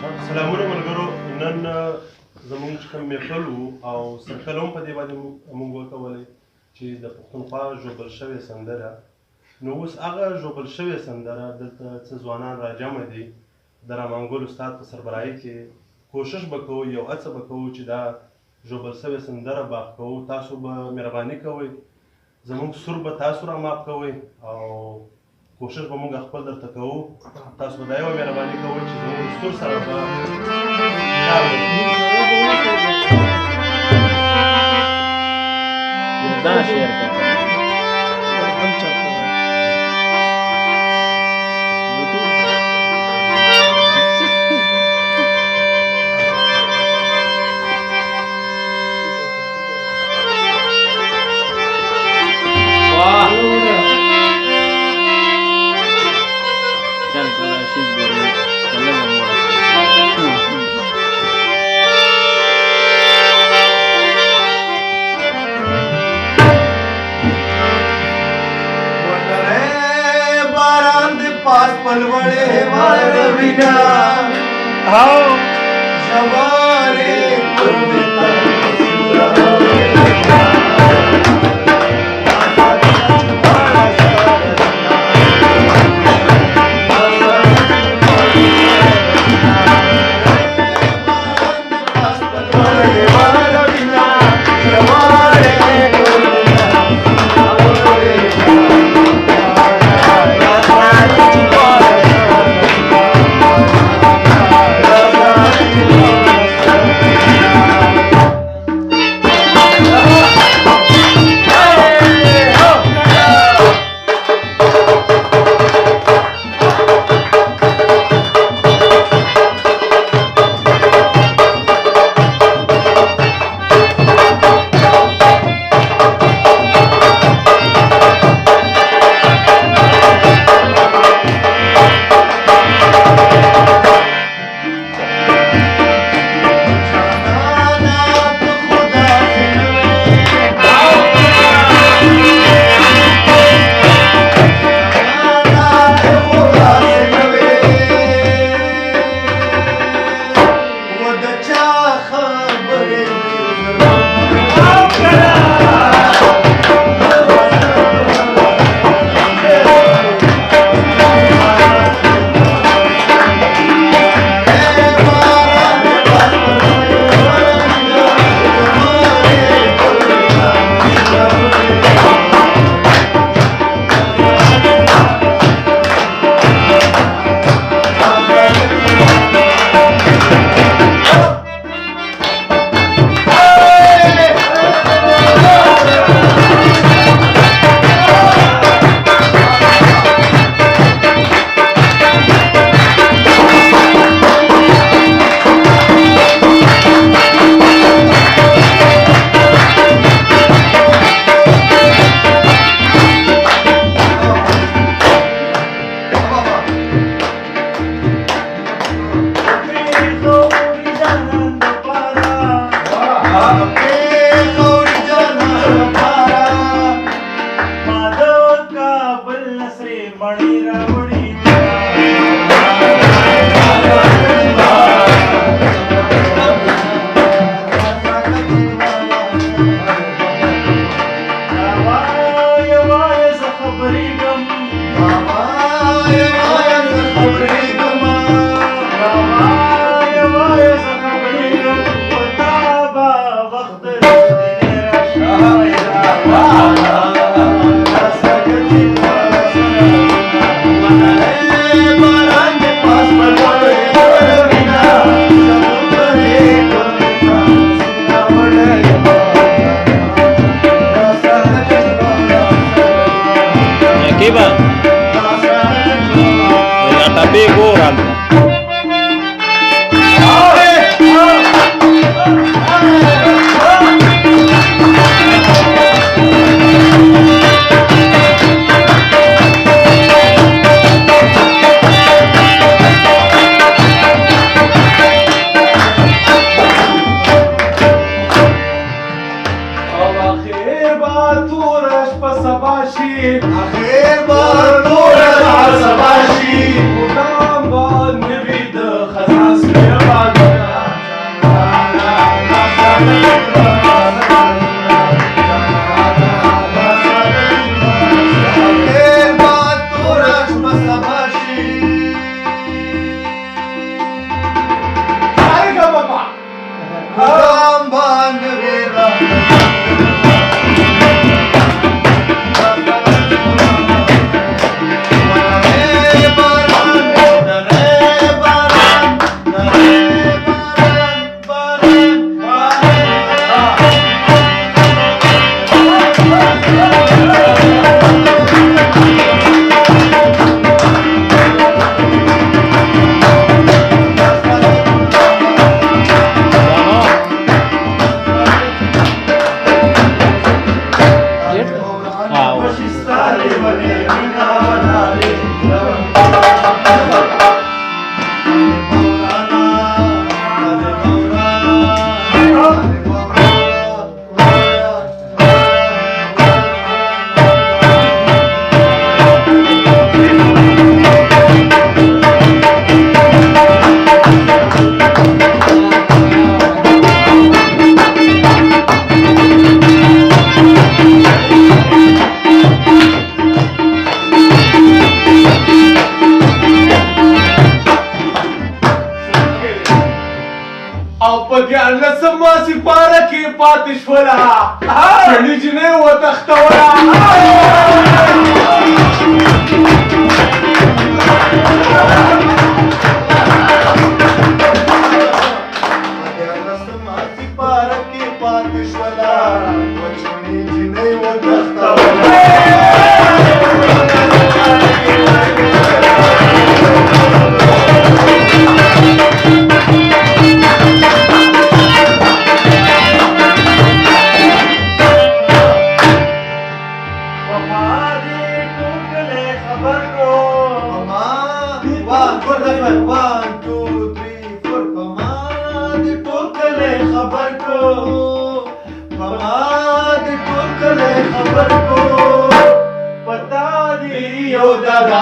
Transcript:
سلامونه ملګرو نن زموږ چې کوم محفل وو او سرکل هم په دې باندې موږ وکولې چې د پښتونخوا ژوبل شوې سندره نو اوس هغه ژوبل شوې سندره دلته څه ځوانان راجمع دي د رحمانګل استاد په سربراهۍ کې کوشش به کوو یو هڅه به کوو چې دا ژوبل شوې سندره باغ کوو تاسو به مهرباني کوئ زموږ سور به تاسو را ماف کوئ او کوشش به موږ خپل درته کوو تاسو به دا یوه مهرباني کوئ چې زموږ سور سره به کار وکړو دا شعر کوي पास पलवड़े मार बिना आओ जवारे پاتشولا سړي جنې وتښتوله Yo, da, da,